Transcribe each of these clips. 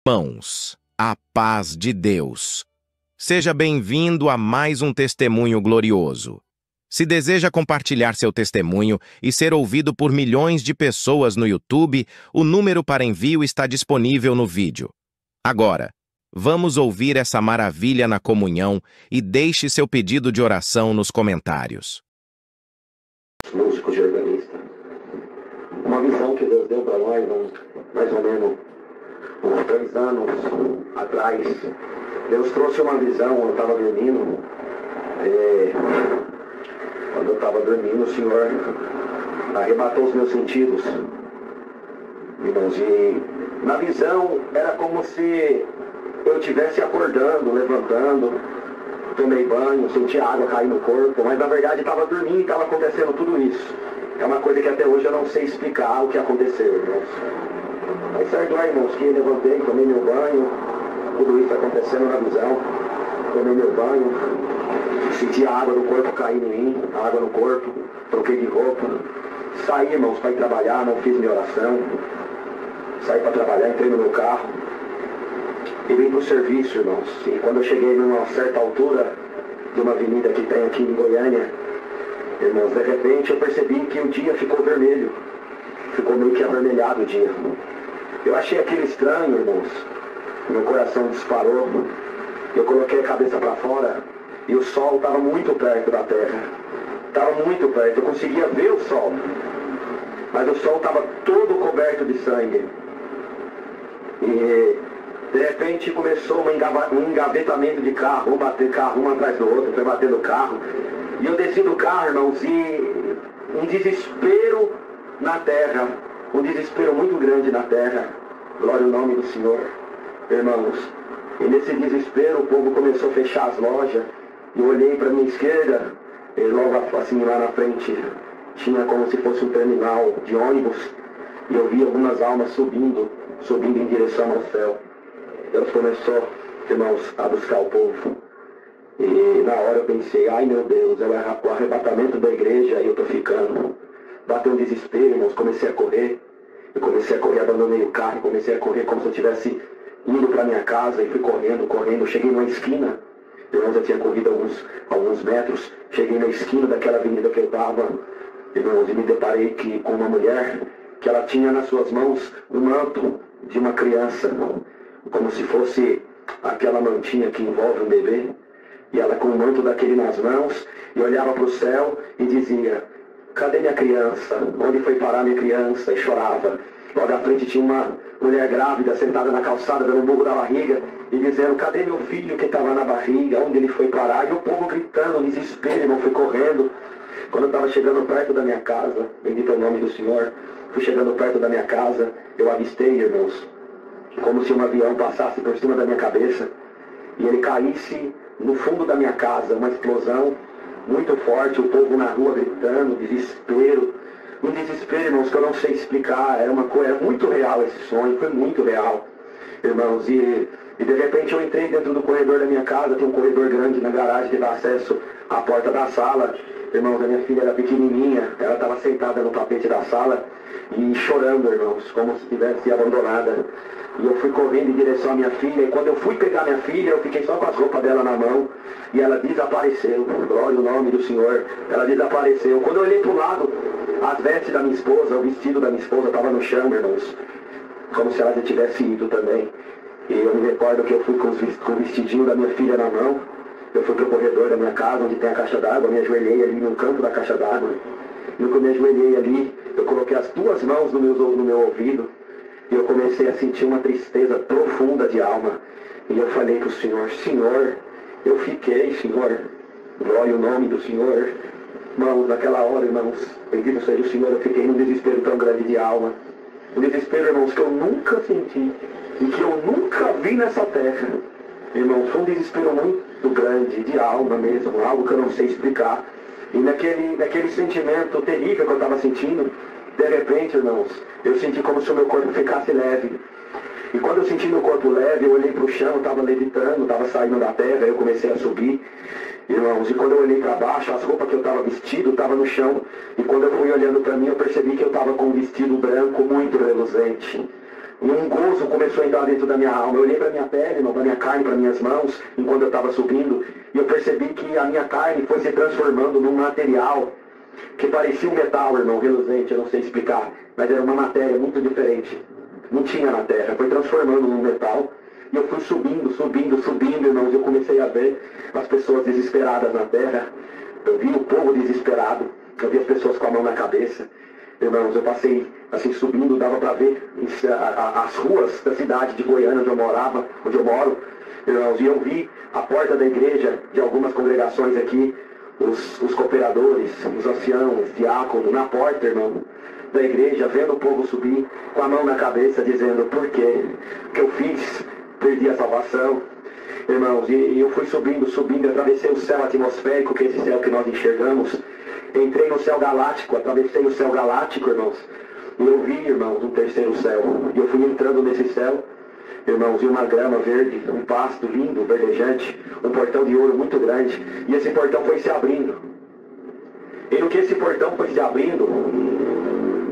Irmãos, a paz de Deus. Seja bem-vindo a mais um testemunho glorioso. Se deseja compartilhar seu testemunho e ser ouvido por milhões de pessoas no YouTube, o número para envio está disponível no vídeo. Agora, vamos ouvir essa maravilha na comunhão e deixe seu pedido de oração nos comentários. Músico de organista. Uma visão que Deus deu para nós, mais ou menos uns 3 anos atrás. Deus trouxe uma visão, eu estava dormindo. Quando eu estava dormindo, o Senhor arrebatou os meus sentidos. Irmãos, e na visão era como se eu estivesse acordando, levantando, tomei banho, senti água cair no corpo, mas na verdade estava dormindo e estava acontecendo tudo isso. É uma coisa que até hoje eu não sei explicar o que aconteceu, irmãos. Mas certo lá, irmãos, que levantei, tomei meu banho, tudo isso acontecendo na visão, tomei meu banho, senti a água do corpo caindo em mim, a água no corpo, troquei de roupa, saí, irmãos, para ir trabalhar, não fiz minha oração, saí para trabalhar, entrei no meu carro e vim para o serviço, irmãos. E quando eu cheguei numa certa altura de uma avenida que tem aqui em Goiânia, irmãos, de repente eu percebi que o dia ficou vermelho, ficou meio que avermelhado o dia. Eu achei aquilo estranho, irmãos, meu coração disparou, eu coloquei a cabeça para fora e o sol estava muito perto da terra, estava muito perto, eu conseguia ver o sol, mas o sol estava todo coberto de sangue. E de repente começou um engavetamento de carro, bater carro um atrás do outro, foi batendo o carro. E eu desci do carro, irmãos, e um desespero na terra, um desespero muito grande na terra. Glória ao nome do Senhor, irmãos. E nesse desespero o povo começou a fechar as lojas. E eu olhei para a minha esquerda, e logo assim lá na frente tinha como se fosse um terminal de ônibus. E eu vi algumas almas subindo em direção ao céu. Deus começou, irmãos, a buscar o povo. E na hora eu pensei, ai meu Deus, é o arrebatamento da igreja e eu tô ficando. Bateu um desespero, irmãos, comecei a correr. Eu comecei a correr, abandonei o carro, comecei a correr como se eu estivesse indo para minha casa e fui correndo. Cheguei numa esquina, irmãos, eu tinha corrido alguns metros. Cheguei na esquina daquela avenida que eu estava, irmãos, e me deparei com uma mulher que ela tinha nas suas mãos um manto de uma criança, como se fosse aquela mantinha que envolve um bebê. E ela com o manto daquele nas mãos, e olhava para o céu e dizia, cadê minha criança? Onde foi parar minha criança? E chorava. Logo à frente tinha uma mulher grávida sentada na calçada, dando um burro da barriga, e dizendo, cadê meu filho que estava na barriga? Onde ele foi parar? E o povo gritando, desespero, irmão, fui correndo. Quando eu estava chegando perto da minha casa, bendito é o nome do Senhor, fui chegando perto da minha casa, eu avistei, irmãos, como se um avião passasse por cima da minha cabeça, e ele caísse no fundo da minha casa, uma explosão muito forte, o povo na rua gritando, desespero. Um desespero, irmãos, que eu não sei explicar, era muito real esse sonho, foi muito real, irmãos. E de repente eu entrei dentro do corredor da minha casa, tem um corredor grande na garagem que dá acesso à porta da sala. Irmãos, a minha filha era pequenininha, ela estava sentada no tapete da sala e chorando, irmãos, como se estivesse abandonada. E eu fui correndo em direção à minha filha, e quando eu fui pegar minha filha, eu fiquei só com as roupas dela na mão, e ela desapareceu. Glória ao nome do Senhor, ela desapareceu. Quando eu olhei para o lado, as vestes da minha esposa, o vestido da minha esposa estava no chão, irmãos, como se ela já tivesse ido também. E eu me recordo que eu fui com o vestidinho da minha filha na mão, eu fui para o corredor da minha casa, onde tem a caixa d'água, me ajoelhei ali no canto da caixa d'água. E quando eu me ajoelhei ali, eu coloquei as 2 mãos no meu ouvido, e eu comecei a sentir uma tristeza profunda de alma. E eu falei para o Senhor, Senhor, eu fiquei, Senhor, glória ao nome do Senhor. Irmãos, naquela hora, irmãos, bendito seja o Senhor, eu fiquei num desespero tão grande de alma. Um desespero, irmãos, que eu nunca senti e que eu nunca vi nessa terra. Irmãos, foi um desespero muito grande, de alma mesmo, algo que eu não sei explicar. E naquele sentimento terrível que eu estava sentindo, de repente, irmãos, eu senti como se o meu corpo ficasse leve. E quando eu senti meu corpo leve, eu olhei para o chão, estava levitando, estava saindo da terra, eu comecei a subir. Irmãos, e quando eu olhei para baixo, as roupas que eu estava vestido estavam no chão. E quando eu fui olhando para mim, eu percebi que eu estava com um vestido branco muito reluzente. E um gozo começou a entrar dentro da minha alma. Eu olhei para minha pele, irmão, para minha carne, para minhas mãos, enquanto eu estava subindo, e eu percebi que a minha carne foi se transformando num material que parecia um metal, irmão, reluzente, eu não sei explicar, mas era uma matéria muito diferente. Não tinha na terra, foi transformando num metal. E eu fui subindo, irmãos, e eu comecei a ver as pessoas desesperadas na terra. Eu vi o povo desesperado, eu vi as pessoas com a mão na cabeça. Irmãos, eu passei assim subindo, dava para ver as ruas da cidade de Goiânia, onde eu moro, irmãos, e eu vi a porta da igreja de algumas congregações aqui, os cooperadores, os anciãos, diáconos, na porta, irmão, da igreja, vendo o povo subir, com a mão na cabeça, dizendo, por quê? O que eu fiz? Perdi a salvação. Irmãos, e eu fui subindo, atravessei o céu atmosférico, que é esse céu que nós enxergamos. Entrei no céu galáctico, atravessei o céu galáctico, irmãos. E eu vi, irmãos, um terceiro céu. E eu fui entrando nesse céu, irmãos, e uma grama verde, um pasto lindo, verdejante, um portão de ouro muito grande. E esse portão foi se abrindo. E no que esse portão foi se abrindo,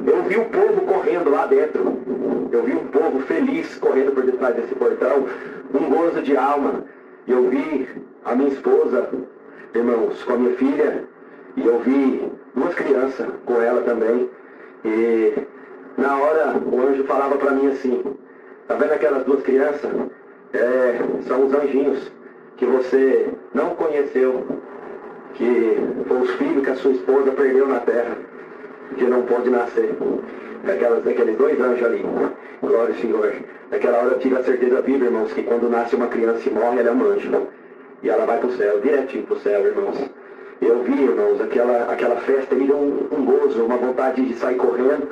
eu vi o povo correndo lá dentro. Eu vi um povo feliz correndo por detrás desse portão, um gozo de alma. E eu vi a minha esposa, irmãos, com a minha filha, e eu vi duas crianças com ela também. E na hora o anjo falava para mim assim, tá vendo aquelas duas crianças? São os anjinhos que você não conheceu, que foram os filhos que a sua esposa perdeu na terra, que não pôde nascer. Aqueles dois anjos ali. Glória ao Senhor. Naquela hora eu tive a certeza viva, irmãos, que quando nasce uma criança e morre, ela é um anjo. E ela vai para o céu, direitinho para o céu, irmãos. Eu vi, irmãos, aquela festa, me deu um gozo, uma vontade de sair correndo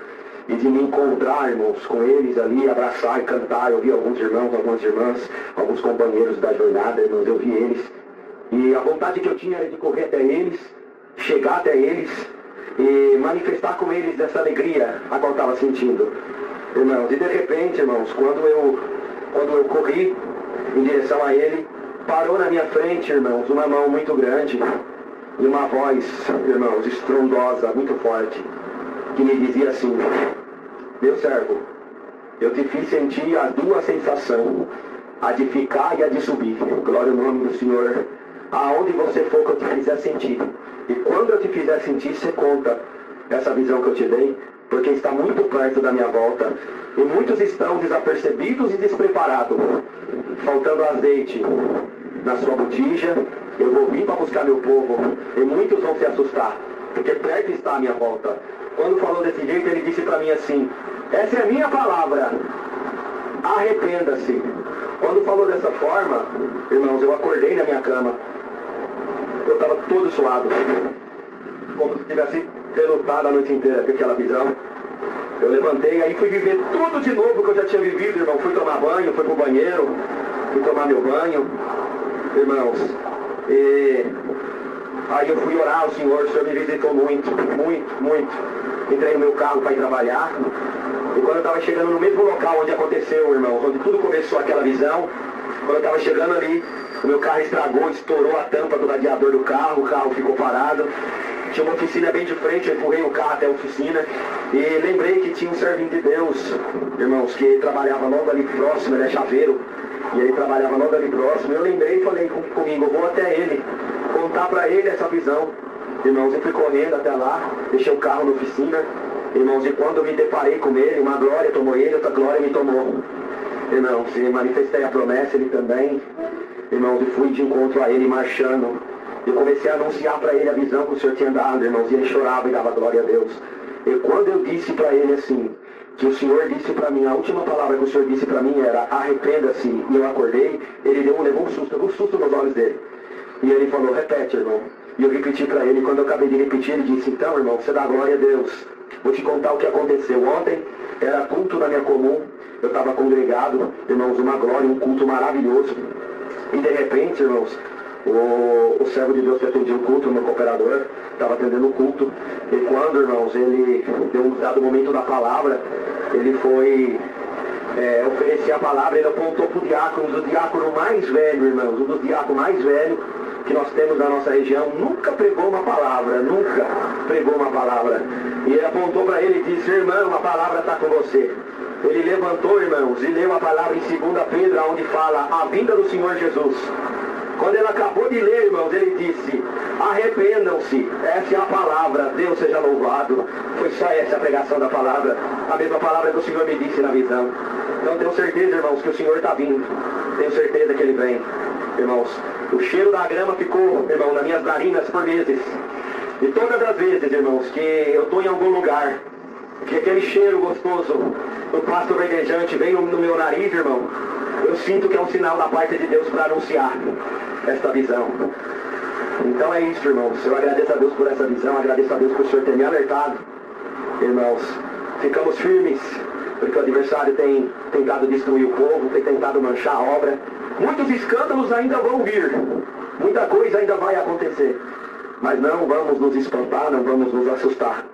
e de me encontrar, irmãos, com eles ali, abraçar e cantar. Eu vi alguns irmãos, algumas irmãs, alguns companheiros da jornada, irmãos, eu vi eles. E a vontade que eu tinha era de correr até eles, chegar até eles e manifestar com eles essa alegria a qual eu estava sentindo, irmãos. E de repente, irmãos, quando eu corri em direção a ele, parou na minha frente, irmãos, uma mão muito grande e uma voz, irmãos, estrondosa, muito forte, que me dizia assim, meu servo, eu te fiz sentir as duas sensações, a de ficar e a de subir. Glória ao nome do Senhor. Aonde você for que eu te fizer sentir. E quando eu te fizer sentir, você conta essa visão que eu te dei, porque está muito perto da minha volta. E muitos estão desapercebidos e despreparados, faltando azeite na sua botija. Eu vou vir para buscar meu povo, e muitos vão se assustar, porque perto está a minha volta. Quando falou desse jeito, ele disse para mim assim, essa é a minha palavra, arrependa-se. Quando falou dessa forma, irmãos, eu acordei na minha cama. Eu estava todo suado, como se tivesse relutado a noite inteira com aquela visão. Eu levantei, aí fui viver tudo de novo que eu já tinha vivido, irmão. Fui tomar banho, fui pro banheiro, fui tomar meu banho, irmãos. E aí eu fui orar ao Senhor, o Senhor me visitou muito, muito, muito. Entrei no meu carro para ir trabalhar. E quando eu estava chegando no mesmo local onde aconteceu, irmão, onde tudo começou aquela visão, quando eu estava chegando ali, o meu carro estragou, estourou a tampa do radiador do carro, o carro ficou parado. Tinha uma oficina bem de frente, eu empurrei o carro até a oficina e lembrei que tinha um servinho de Deus, irmãos, que trabalhava logo ali próximo, ele é chaveiro, e ele trabalhava logo ali próximo. Eu lembrei e falei comigo, eu vou até ele, contar para ele essa visão. Irmãos, eu fui correndo até lá, deixei o carro na oficina, irmãos, e quando eu me deparei com ele, uma glória tomou ele, outra glória me tomou. Irmãos, e manifestei a promessa, ele também. Irmãos, e fui de encontro a ele marchando. Eu comecei a anunciar para ele a visão que o Senhor tinha dado, irmãos, e ele chorava e dava glória a Deus. E quando eu disse para ele assim, que o Senhor disse para mim, a última palavra que o Senhor disse para mim era, arrependa-se, e eu acordei, ele levou um susto, eu vi um susto nos olhos dele. E ele falou, repete, irmão. E eu repeti para ele, quando eu acabei de repetir, ele disse, então, irmão, você dá glória a Deus. Vou te contar o que aconteceu. Ontem era culto na minha comum, eu estava congregado, irmãos, uma glória, um culto maravilhoso. E de repente, irmãos, o servo de Deus que atendia o culto, o meu cooperador, estava atendendo o culto. E quando, irmãos, ele deu um dado momento da palavra, ele foi oferecer a palavra, ele apontou para o diácono, um dos diáconos mais velhos, irmãos, um dos diáconos mais velhos que nós temos na nossa região, nunca pregou uma palavra, E ele apontou para ele e disse, irmão, a palavra está com você. ele levantou, irmãos, e leu a palavra em 2 Pedro, onde fala a vinda do Senhor Jesus. Quando ele acabou de ler, irmãos, ele disse: arrependam-se. Essa é a palavra. Deus seja louvado. Foi só essa a pregação da palavra. A mesma palavra que o Senhor me disse na visão. Então tenho certeza, irmãos, que o Senhor está vindo. Tenho certeza que Ele vem. Irmãos, o cheiro da grama ficou, irmão, nas minhas narinas por vezes. E todas as vezes, irmãos, que eu estou em algum lugar, que aquele cheiro gostoso do pasto verdejante vem no meu nariz, irmão, eu sinto que é um sinal da parte de Deus para anunciar esta visão. Então é isso, irmãos. Eu agradeço a Deus por essa visão, agradeço a Deus por o Senhor ter me alertado. Irmãos, ficamos firmes, porque o adversário tem tentado destruir o povo, tem tentado manchar a obra. Muitos escândalos ainda vão vir, muita coisa ainda vai acontecer. Mas não vamos nos espantar, não vamos nos assustar.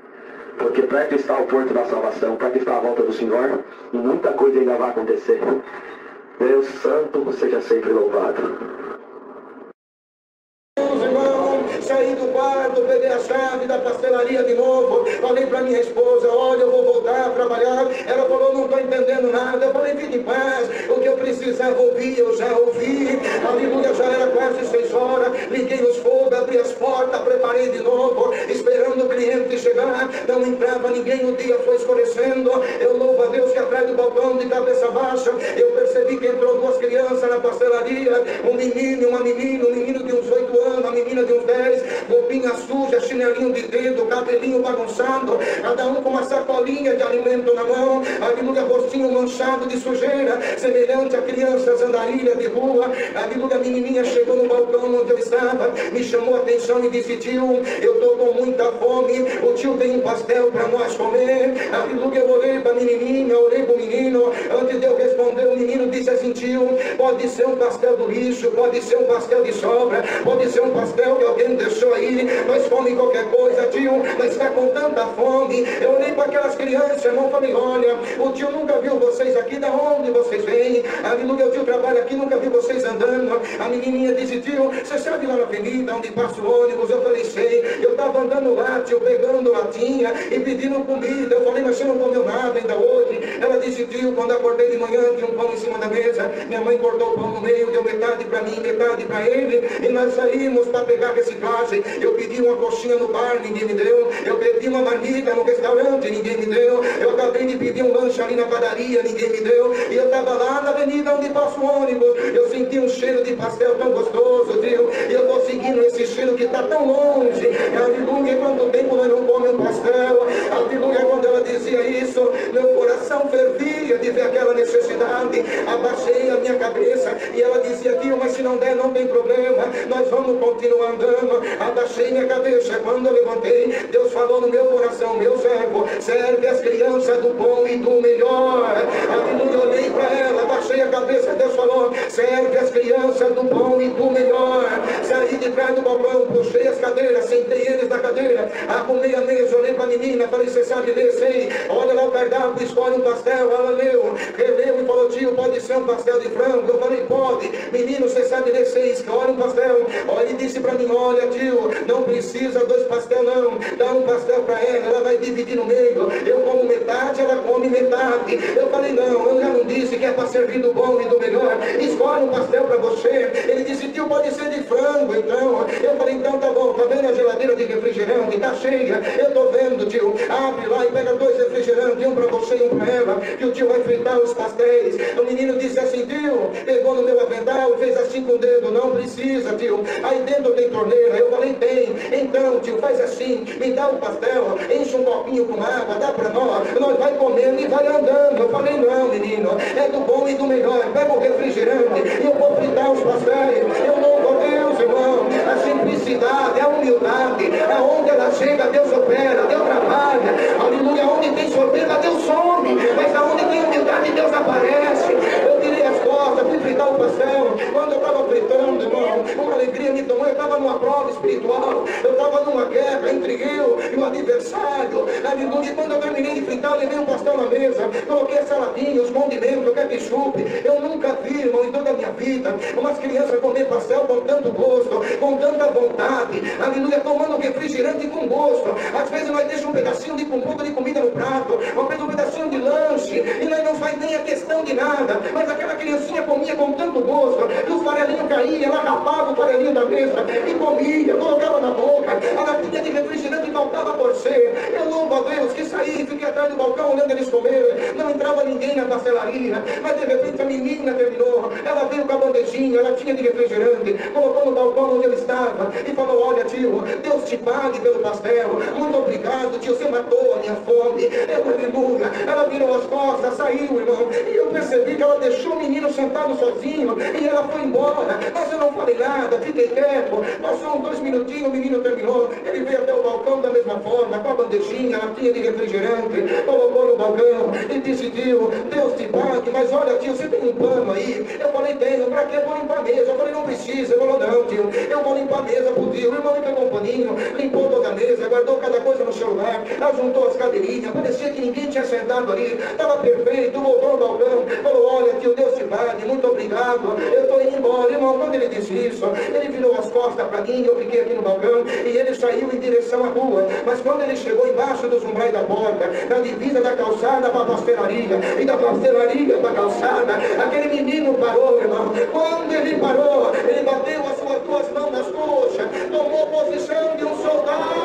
Porque perto está o porto da salvação, perto está a volta do Senhor, e muita coisa ainda vai acontecer. Deus Santo seja sempre louvado. Saí do quarto, peguei a chave da pastelaria de novo, falei para minha esposa: olha, eu vou voltar a trabalhar. Ela falou: não estou entendendo nada. Eu falei: fique em paz, o que eu precisava ouvir, eu já ouvi. Aleluia, já era quase 6 horas, liguei os fogos, abri as portas, preparei de novo, esperando o cliente chegar. Não entrava ninguém, o dia foi escurecendo. Eu louvo a Deus que atrás do balcão, de cabeça baixa, eu percebi que entrou 2 crianças na pastelaria, um menino e uma menina, um menino de uns 8 anos, uma menina de uns 10, roupinha suja, chinelinho de dedo, cabelinho bagunçado, cada um com uma sacolinha de alimento na mão, aleluia, rostinho manchado de sujeira, semelhante a crianças andarilhas de rua. Aleluia, a menininha chegou no balcão onde eu estava, me chamou a atenção e disse: tio, eu estou com muita fome, o tio tem um pastel para nós comer. Aleluia, eu olhei para a menininha, olhei para o menino, antes de eu responder, o menino disse assim: tio, pode ser um pastel do lixo, pode ser um pastel de sobra, pode ser um pastel que alguém deixou aí, nós fome qualquer coisa, tio, mas está com tanta fome. Eu olhei para aquelas crianças, irmão, falei: olha, o tio nunca viu vocês aqui, da onde vocês vêm? Aleluia, o tio trabalha aqui, nunca viu vocês andando. A menininha disse: tio, você sabe lá na avenida onde passa o ônibus? Eu falei: sei. Eu estava andando lá, tio, pegando latinha e pedindo comida. Eu falei: mas você não comeu nada ainda hoje? Ela disse: tio, quando acordei de manhã tinha um pão em cima da mesa, minha mãe cortou o pão no meio, deu metade para mim, metade para ele, e nós saímos para pegar reciclagem. Eu pedi uma coxinha no bar, ninguém me deu. Eu pedi uma marmita no restaurante, ninguém me deu. Eu acabei de pedir um lanche ali na padaria, ninguém me deu. E eu estava lá na avenida onde passa o ônibus, eu senti um cheiro de pastel tão gostoso, viu? E eu vou seguindo esse cheiro que está tão longe. Aleluia, quanto tempo nós não comemos um pastel. Aleluia, quando ela dizia isso, meu coração fervia de ver aquela necessidade. Abaixei a minha cabeça e ela dizia: tio, mas se não der, não tem problema, nós vamos continuar andando. Abaixei minha cabeça, quando eu levantei, Deus falou no meu coração: meu servo, serve as crianças do bom e do melhor. Aleluia, eu olhei para ela, abaixei a cabeça, Deus falou: serve as crianças do bom e do melhor. Saí de trás do balcão, puxei as cadeiras, sentei eles na cadeira, arrumei a mesa, olhei para a menina, falei: você sabe ler? Sei. Olha lá o cardápio, escolhe um pastel. Ela leu, releu e falou: tio, pode ser um pastel de frango? Eu falei: pode. Menino, você sabe ler? Sei. Escolhe um pastel. Olha, ele disse para mim: olha, tio, não precisa 2 pastel não, dá um pastel para ela vai dividir no meio, eu como metade, ela come metade. Eu falei: não, eu já não disse que é para servir do bom e do melhor, escolhe um pastel para você. Ele disse: tio, pode ser de frango então. Eu falei: então tá bom, tá vendo a geladeira de refrigerante? Tá cheia, eu tô vendo, tio, abre lá e pega 2 refrigerantes, um para você e um para ela, que o tio vai fritar os pastéis. O menino disse assim: tio, pegou no meu avental, fez assim com o dedo: não precisa, tio, aí dentro tem torneira. Eu falei: tem. Então, tio, faz assim, me dá um pastel, enche um copinho com água, dá para nós vai comendo e vai andando. Eu falei: não, menino, é do bom e do melhor, pega o refrigerante e eu vou fritar os pastéis. Eu louvo a Deus, irmão, a simplicidade, a humildade, aonde ela chega, Deus opera, Deus trabalha. Aleluia, onde tem soberba, Deus some, mas aonde tem humildade, Deus aparece. Eu virei as costas, fui fritar o pastel. Quando eu estava fritando, irmão, uma alegria me tomou. Eu estava numa prova espiritual, eu estava numa guerra entre eu e o adversário. Aleluia, quando eu terminei de fritar, eu levei um pastel na mesa, coloquei a saladinha, os condimentos, o ketchup. Eu nunca vi, irmão, em toda a minha vida. Umas crianças comem pastel com tanto gosto, com tanta vontade, aleluia, tomando refrigerante com gosto. Às vezes nós deixamos um pedacinho de ponto de comida no prato, ou um pedacinho de lanche, e nós não faz nem a questão de nada, mas aquela criancinha comia com tanto gosto, que os farelinhos caíam, ela rapava o farelinho da mesa, e comia, colocava na boca, a latinha de refrigerante faltava torcer. Eu louvo a Deus que saí, fiquei atrás do balcão olhando eles comerem, não entrava ninguém na pastelaria, mas de repente a menina terminou, ela veio com a bandejinha, ela tinha de refrigerante, colocou no balcão onde eu estava, e falou: olha tio, Deus te pague pelo pastel, muito obrigado tio, você matou a minha fome. Aleluia. Ela virou as costas, saiu, irmão, e eu percebi que ela deixou o menino sentado sozinho, e ela foi embora, mas eu não falei nada, fiquei quieto. Passou uns 2 minutinhos, o menino terminou, ele veio até o balcão da mesma forma, com a bandejinha, a latinha de refrigerante, colocou no balcão e disse: tio, Deus te pague, mas olha tio, você tem um pano aí? Eu falei: tenho. Pra que eu vou limpar a mesa? Eu falei: não precisa. Ele falou: não tio, eu vou limpar a mesa pro tio. O irmão me pegou um paninho, limpou toda a mesa, guardou cada coisa no seu lugar, ajuntou as cadeirinhas, parecia que ninguém tinha sentado ali, estava perfeito, voltou no balcão, falou: olha tio, Deus te pague, muito obrigado, eu estou indo embora. Irmão, quando ele disse isso, ele virou as costas para mim, eu fiquei aqui no balcão, e ele saiu em direção à rua, mas quando ele chegou embaixo dos umbrais da porta, na divisa da calçada para a pastelaria, e da pastelaria para a calçada, aquele menino parou, irmão. Quando ele parou, ele bateu as suas 2 mãos nas coxas, tomou posição de um soldado.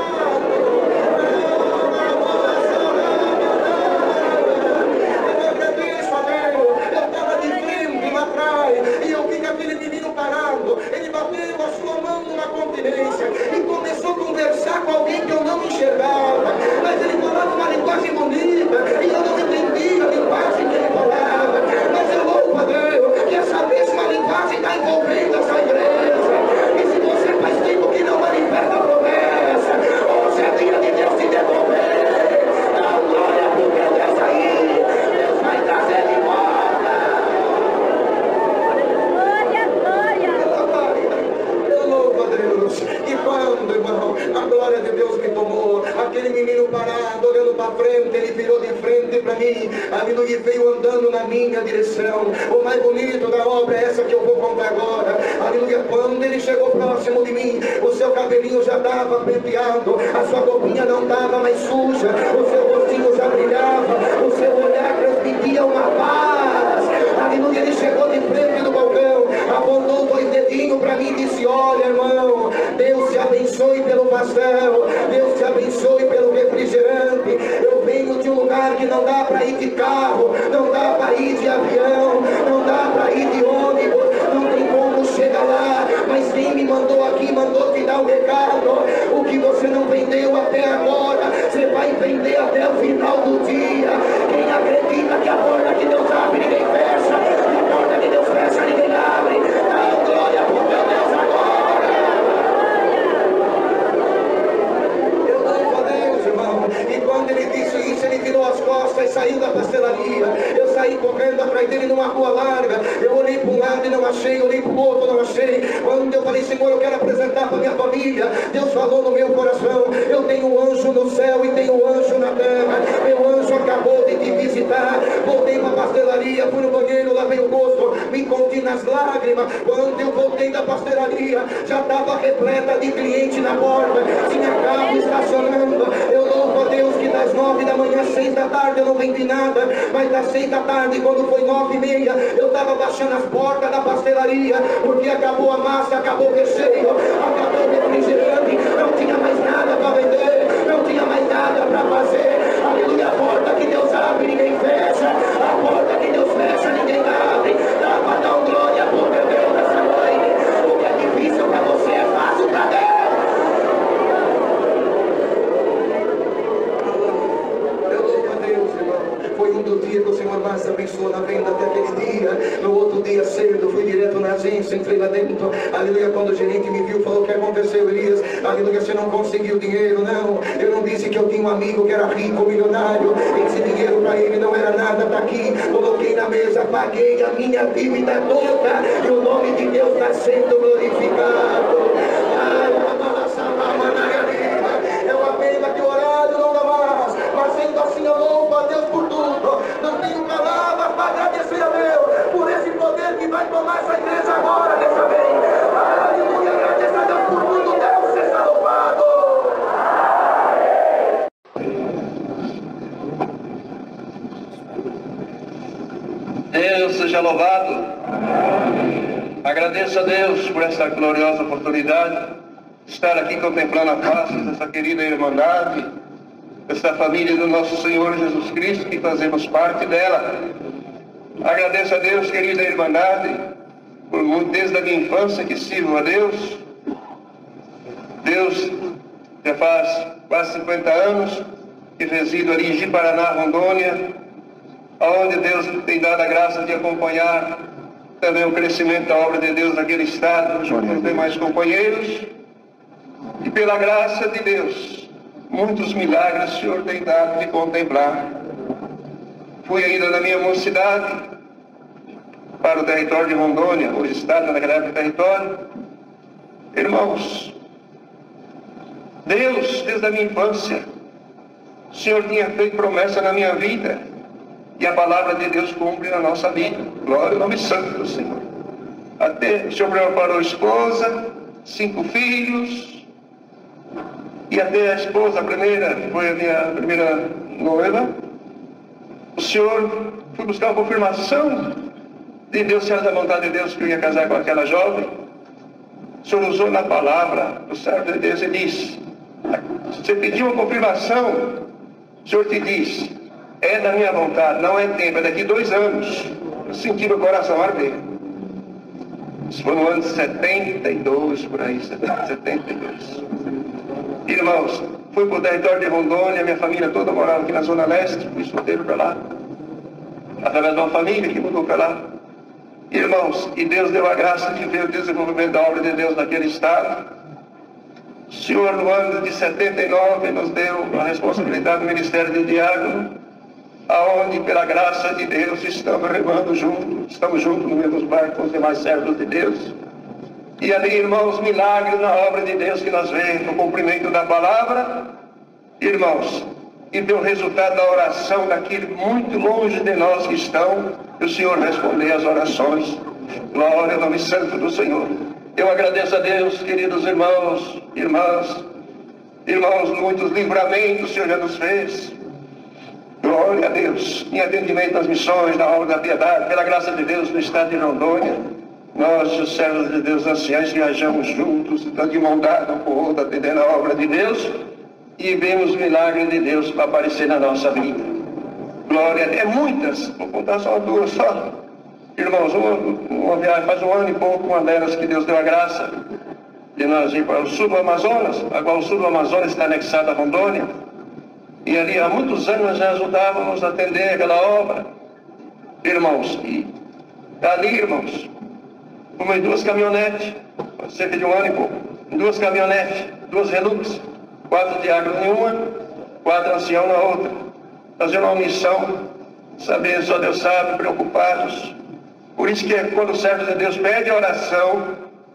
E eu vi aquele menino parado, ele bateu a sua mão numa continência e começou a conversar com alguém que eu não enxergava, mas ele falava uma linguagem bonita e eu não entendia a linguagem que ele falava, mas eu louvo a Deus que essa mesma linguagem está envolvendo essa igreja. E se você faz tempo que não manifesta a promessa, hoje é dia de Deus te devolver. Dá glória porque Deus aí, Deus vai trazer de volta. E quando, irmão, a glória de Deus me tomou, aquele menino parado, olhando para frente, ele virou de frente para mim, aleluia, e veio andando na minha direção. O mais bonito da obra é essa que eu vou contar agora, aleluia. Quando ele chegou próximo de mim, o seu cabelinho já estava penteado, a sua roupinha não estava mais suja, o seu rostinho já brilhava, o seu olhar transmitia uma paz, aleluia. Ele chegou de frente do balcão, apontou 2 dedinhos para mim e disse: olha, irmão, Deus te abençoe pelo pastel, Deus te abençoe pelo refrigerante. Eu venho de um lugar que não dá para ir de carro, não dá para ir de avião, não dá para ir de ônibus, não tem como chegar lá, mas quem me mandou aqui, mandou te dar um recado. O que você não vendeu até agora, você vai vender até o final do dia. Quem acredita que a porta que Deus abre, ninguém fecha, a porta que Deus fecha, ninguém abre. Dá glória pro teu Deus agora. Eu louvo a Deus, irmão. E quando ele disse isso, ele virou as costas e saiu da pastelaria. Eu saí correndo atrás dele numa rua larga. Eu olhei para um lado e não achei, olhei para o outro, não achei. Quando eu falei: Senhor, eu quero apresentar para minha família, Deus falou no meu coração: eu tenho um anjo no céu e tenho um anjo na terra. Meu anjo acabou de te visitar. Voltei para a pastelaria, fui no banheiro, lavei o rosto, me conti nas lágrimas. Quando eu voltei da pastelaria, já estava repleta de cliente na porta, tinha carro estacionando. Eu louvo a Deus que das 9 da manhã às 6 da tarde eu não vendi nada, mas das 6 da tarde, quando foi 9h30, eu estava baixando as portas da pastelaria, porque acabou a massa, acabou o recheio, acabou o refrigerante, não tinha mais nada para vender, não tinha mais nada para fazer. Aleluia. A porta que Deus abre, ninguém fecha, a porta que Deus fecha, ninguém abre. Dá para dar glória por teu Deus nessa noite. O que é difícil para você é fácil para Deus. Foi um dos dias que o Senhor mais abençoou na venda até aquele dia. No outro dia cedo, fui direto na agência, entrei lá dentro. Aleluia, quando o gerente me viu, falou: o que aconteceu, Elias? Aleluia, você não conseguiu dinheiro? Não, eu não disse que eu tinha um amigo que era rico, milionário. Esse dinheiro para ele não era nada, tá aqui. Coloquei na mesa, paguei a minha dívida toda, e o nome de Deus está sendo glorificado. É uma pena que o horário não dá mais, mas sendo assim eu louvo a Deus por tudo. Não tenho palavras para agradecer a Deus por esse poder que vai tomar essa igreja Agradeço a Deus por essa gloriosa oportunidade de estar aqui contemplando a face dessa querida irmandade, dessa família do nosso Senhor Jesus Cristo, que fazemos parte dela. Agradeço a Deus, querida irmandade, por muito desde a minha infância que sirvo a Deus. Deus já faz quase 50 anos que resido ali em Ji-Paraná, Rondônia, onde Deus tem dado a graça de acompanhar também o crescimento da obra de Deus naquele estado, junto com os demais companheiros. E pela graça de Deus, muitos milagres o Senhor tem dado de contemplar. Fui ainda na minha mocidade para o território de Rondônia, hoje estado naquela época território. Irmãos, Deus, desde a minha infância, o Senhor tinha feito promessa na minha vida, e a palavra de Deus cumpre na nossa vida. Glória ao nome santo do Senhor. Até o Senhor preparou esposa, 5 filhos, e até a esposa, a primeira, que foi a minha primeira noiva, o Senhor foi buscar a confirmação de Deus, se era da vontade de Deus que eu ia casar com aquela jovem. O Senhor usou na palavra o servo de Deus e disse: você pediu uma confirmação, o Senhor te diz, é da minha vontade, não é tempo, é daqui 2 anos. Eu senti meu coração arder. Isso foi no ano de 72, por aí, 72. Irmãos, fui para o território de Rondônia, minha família toda morava aqui na Zona Leste, fui solteiro para lá, através de uma família que mudou para lá. Irmãos, e Deus deu a graça de ver o desenvolvimento da obra de Deus naquele estado. O Senhor, no ano de 79, nos deu a responsabilidade do Ministério de Diácono, aonde, pela graça de Deus, estamos remando juntos, estamos juntos no mesmo barco com os demais servos de Deus. E ali, irmãos, milagres na obra de Deus que nós vemos, no cumprimento da palavra, irmãos, e deu resultado da oração daquele muito longe de nós que estão, e o Senhor respondeu às orações. Glória ao nome santo do Senhor. Eu agradeço a Deus, queridos irmãos, irmãs, muitos livramentos o Senhor já nos fez. Glória a Deus, em atendimento às missões, na obra da piedade, pela graça de Deus no estado de Rondônia, nós, os servos de Deus anciãos, viajamos juntos, de mão dada um com o outro, atendendo a obra de Deus, e vemos o milagre de Deus para aparecer na nossa vida. Glória a Deus, muitas, vou contar só 2 só. Irmãos, uma viagem faz 1 ano e pouco, uma delas que Deus deu a graça de nós ir para o sul do Amazonas. Agora o sul do Amazonas está anexado a Rondônia, e ali há muitos anos nós já ajudávamos a atender aquela obra. Irmãos, e ali, irmãos, como em 2 caminhonetes, cerca de 1 ano e pouco, 2 caminhonetes, 2 Hilux, 4 diáconos em uma, 4 anciãos na outra, fazendo uma missão, sabendo, só Deus sabe, preocupados. Por isso que quando o servo de Deus pede oração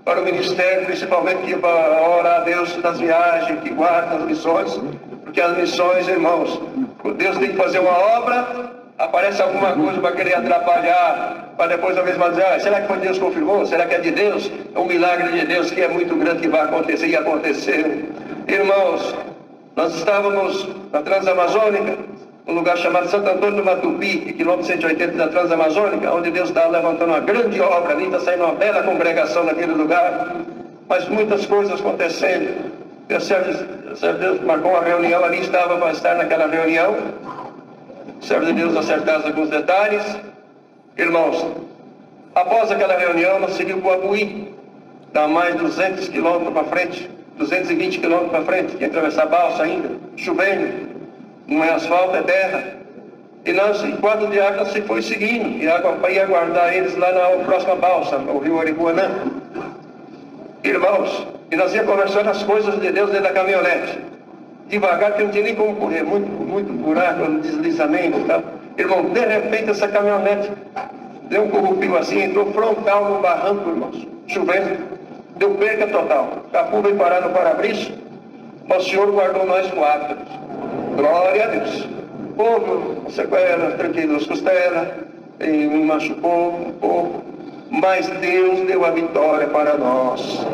para o ministério, principalmente que para orar a Deus nas viagens, que guarda as missões, porque as missões, irmãos, Deus tem que fazer uma obra, aparece alguma coisa para querer atrapalhar, para depois a mesma dizer, será que foi Deus que confirmou? Será que é de Deus? É um milagre de Deus que é muito grande, que vai acontecer e aconteceu. Irmãos, nós estávamos na Transamazônica, um lugar chamado Santo Antônio do Matupi, quilômetro 180 da Transamazônica, onde Deus está levantando uma grande obra ali, está saindo uma bela congregação naquele lugar, mas muitas coisas acontecendo. O servo de Deus marcou uma reunião ali, estava para estar naquela reunião, o servo de Deus acertasse alguns detalhes. Irmãos, após aquela reunião, nós seguimos para o Apuí, dá mais 200 quilômetros para frente, 220 quilômetros para frente, tinha que atravessar a balsa ainda, chovendo, não é asfalto, é terra. E nós, em 4 diáconos, se foi seguindo, e ia aguardar eles lá na próxima balsa, o rio Aripuanã. Irmãos, e nós ia conversando as coisas de Deus dentro da caminhonete, devagar, que não tinha nem como correr, muito buraco, deslizamento e tal. Irmão, de repente essa caminhonete deu um corrupio assim, entrou frontal no barranco, irmãos, chovendo, deu perca total. O capô veio parar no para-brisa, mas o Senhor guardou nós 4. Glória a Deus. Houve sequela, tranquei 2 costelas, me machucou um pouco, mas Deus deu a vitória para nós.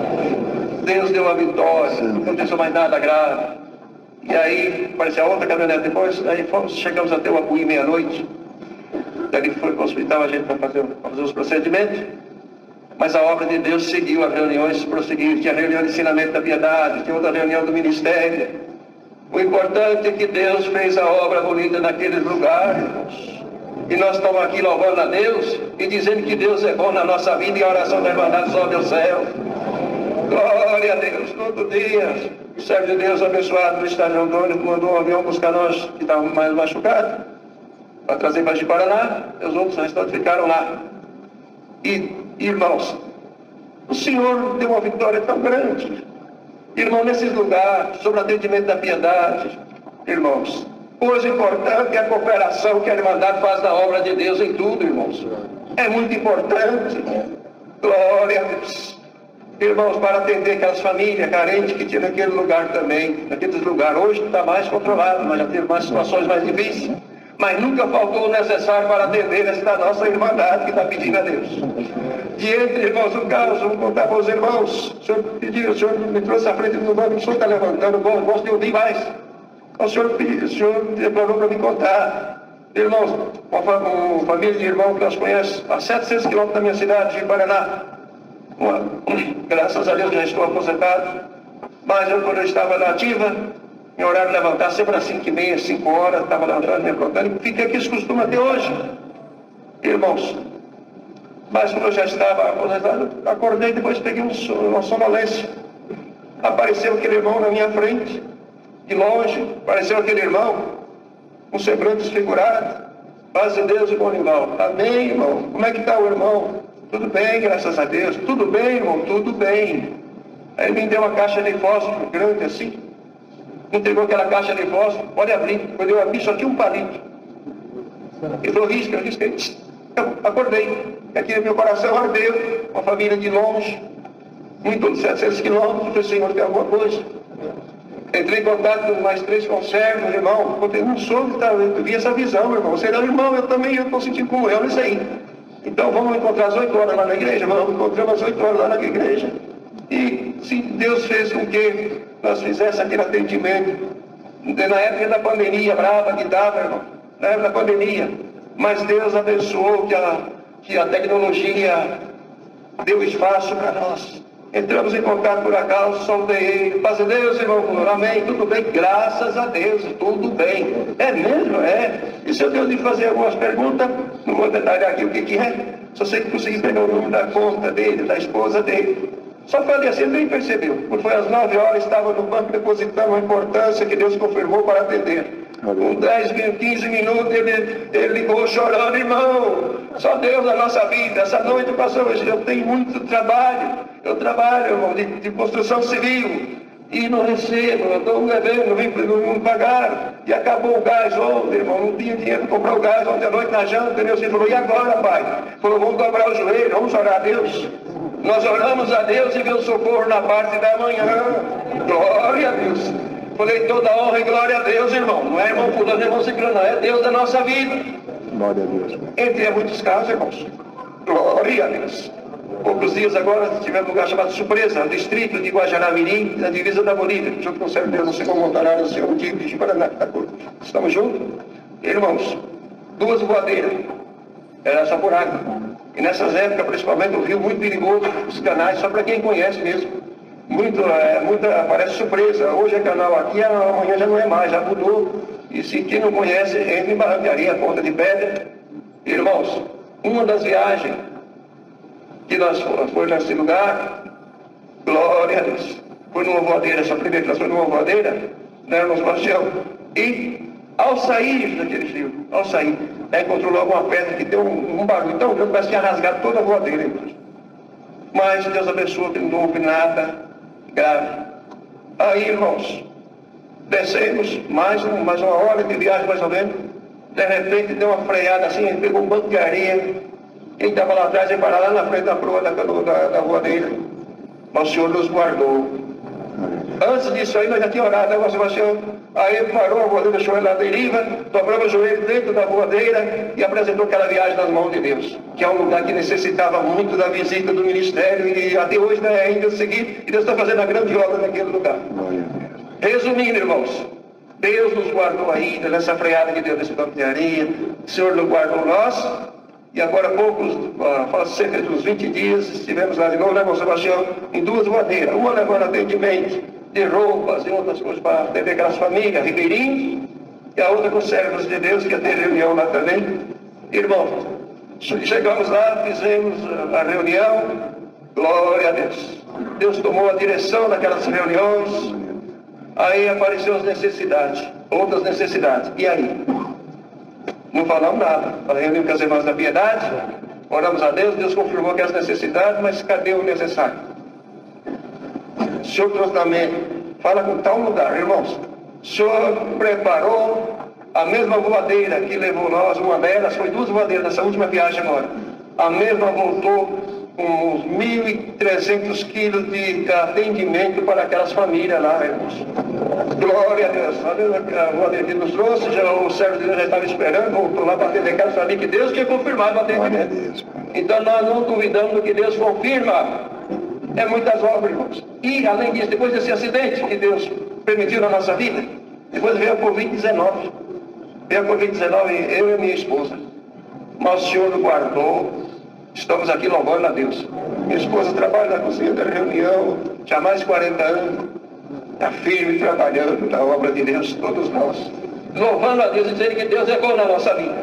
Deus deu a vitória, não aconteceu mais nada grave. E aí, apareceu a outra caminhonete depois, aí chegamos até o Apuí meia-noite. Dali foi para o hospital a gente para fazer os procedimentos. Mas a obra de Deus seguiu, as reuniões prosseguiram. Tinha reunião de ensinamento da piedade, tinha outra reunião do ministério. O importante é que Deus fez a obra bonita naqueles lugares, irmãos. E nós estamos aqui louvando a Deus e dizendo que Deus é bom na nossa vida, e a oração da Irmandade sobe ao céu. Glória a Deus, todo dia. O servo de Deus abençoado do Estádio Antônio mandou um avião buscar nós que estávamos mais machucados, para trazer para Ji-Paraná. Os outros restantes ficaram lá. E, irmãos, o Senhor deu uma vitória tão grande, irmão, nesses lugares, sobre o atendimento da piedade. Irmãos, hoje importante é a cooperação que a Irmandade faz na obra de Deus em tudo, irmãos. É muito importante. Glória a Deus. Irmãos, para atender aquelas famílias carentes que tinha naquele lugar também, naqueles lugares. Hoje está mais controlado, mas já teve mais situações mais difíceis. Mas nunca faltou o necessário para atender esta nossa Irmandade que está pedindo a Deus. De entre, irmãos, um caso, vou contar para os irmãos. O senhor pediu, o senhor me trouxe à frente do banco, o senhor está levantando, gosto de ouvir mais. O senhor declarou para me contar. Irmãos, uma família de irmãos que nós conhecemos a 700 quilômetros da minha cidade, de Paraná. Graças a Deus já estou aposentado, mas quando eu estava na ativa, em horário de levantar, sempre às 5h30, 5 horas, estava levantando, me levantando, e fiquei aqui esse costume até hoje. Irmãos, mas quando eu já estava aposentado, acordei, depois peguei uma sonolência. Apareceu aquele irmão na minha frente, de longe, apareceu aquele irmão, com semblante desfigurado. Paz de Deus e bom rival. Amém, irmão? Como é que está o irmão? Tudo bem, graças a Deus. Tudo bem, irmão? Tudo bem. Aí ele me deu uma caixa de fósforo grande assim. Entregou aquela caixa de fósforo. Pode abrir. Quando eu abri, só tinha um palito. Ele falou, risca. Eu acordei. Aqui meu coração ardeu. Uma família de longe. Muito de 700 quilômetros. Falei, Senhor, tem alguma coisa? Entrei em contato com mais 3 conservos, irmão. Eu não soube, eu vi essa visão, irmão. Você não, irmão, eu também estou sentindo como eu nisso aí. Então vamos encontrar às 8 horas lá na igreja, vamos encontrar às 8 horas lá na igreja. E sim, Deus fez com que nós fizéssemos aquele atendimento. Na época da pandemia brava que estava, irmão, na época da pandemia. Mas Deus abençoou que a tecnologia deu espaço para nós. Entramos em contato por acaso, soltei ele. Paz de Deus, irmão, amém, tudo bem, graças a Deus, tudo bem. É mesmo? É. E se eu tenho de fazer algumas perguntas, não vou detalhar aqui o que é, só sei que consegui pegar o número da conta dele, da esposa dele. Só falei assim, ele nem percebeu. Quando foi às 9 horas, estava no banco depositando a importância que Deus confirmou para atender. Com 10, 15 minutos, ele ligou chorando, irmão, só Deus na nossa vida. Essa noite passou, eu tenho muito trabalho, eu trabalho, irmão, de construção civil, e não recebo, eu estou devendo, não pagaram, e acabou o gás ontem, irmão, não tinha dinheiro para comprar o gás ontem à noite na janta, Deus falou, e agora, pai? Falou, vamos dobrar o joelho, vamos orar a Deus. Nós oramos a Deus e veio socorro na parte da manhã. Glória a Deus. Falei, toda honra e glória a Deus, irmão. Não é irmão fulano, irmão ciclano, não. É Deus da nossa vida. Glória a Deus. Entre muitos casos, irmãos. Glória a Deus. Poucos dias agora tivemos um lugar chamado Surpresa, no distrito de Guajará-Mirim, na divisa da Bolívia. Junto com o servo de Deus, o senhor Montanário, o senhor de Ji-Paraná. Estamos juntos? Irmãos, 2 voadeiras. Era só por água. E nessas épocas, principalmente, o rio muito perigoso, os canais, só para quem conhece mesmo. Muita parece surpresa. Hoje é canal aqui, amanhã já não é mais, já mudou. E se quem não conhece, entra em barrancaria, ponta de pedra. Irmãos, uma das viagens que nós fomos nesse lugar, glória a Deus, foi numa voadeira, essa primeira que nós fomos numa voadeira, né, no Sebastião. E ao sair daquele rio, encontrou logo uma pedra que deu um barulho tão grande, parece que tinha rasgado toda a voadeira, irmãos. Mas Deus abençoou que não houve nada grave. Aí, irmãos, descemos mais uma hora de viagem, mais ou menos. De repente, deu uma freada assim, ele pegou um banco de areia. Quem estava lá atrás, ele parou lá na frente da proa da voadeira. Mas o Senhor nos guardou. Antes disso aí, nós já tínhamos orado, né, Sebastião? Aí ele parou, a voadeira deixou ele na deriva, dobrou o joelho dentro da voadeira e apresentou aquela viagem nas mãos de Deus, que é um lugar que necessitava muito da visita do ministério e até hoje, né, ainda seguir, e Deus está fazendo a grande obra naquele lugar. Resumindo, irmãos, Deus nos guardou ainda nessa freada que deu nesse banco de areia, o Senhor nos guardou nós E agora há poucos, faz cerca de uns 20 dias, estivemos lá de novo, né, São Sebastião, em duas voadeiras. Uma levando atendimento de roupas e outras coisas para atender aquelas famílias, ribeirinhos, e a outra com servos de Deus, que ia ter reunião lá também. Irmãos, chegamos lá, fizemos a reunião, glória a Deus. Deus tomou a direção daquelas reuniões, aí apareceram as necessidades, outras necessidades. E aí? Não falamos nada. Reunimos com as irmãs da piedade, oramos a Deus, Deus confirmou aquelas necessidades, mas cadê o necessário? O Senhor trouxe na mente, fala com tal lugar, irmãos. O Senhor preparou a mesma voadeira que levou nós, uma delas, foi duas voadeiras nessa última viagem agora. A mesma voltou com uns 1.300 quilos de atendimento para aquelas famílias lá, irmãos. Glória a Deus. A voadeira que nos trouxe, já, o servo de Deus já estava esperando, voltou lá para atender aquela família que Deus tinha confirmado o atendimento. Então nós não duvidamos do que Deus confirma. É muitas obras, irmãos. E além disso, depois desse acidente que Deus permitiu na nossa vida, depois veio a Covid-19. Veio a Covid-19, eu e a minha esposa. Mas o Senhor nos guardou. Estamos aqui louvando a Deus. Minha esposa trabalha na cozinha da reunião, já há mais de 40 anos. Está firme trabalhando na obra de Deus, todos nós. Louvando a Deus e dizendo que Deus é bom na nossa vida.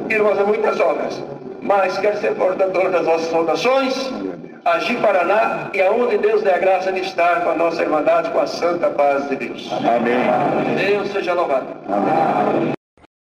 Irmãos, há muitas obras. Mas quer ser portador das nossas saudações, Agi Paraná, e aonde Deus der a graça de estar com a nossa irmandade, com a santa paz de Deus. Amém. Deus seja louvado. Amém.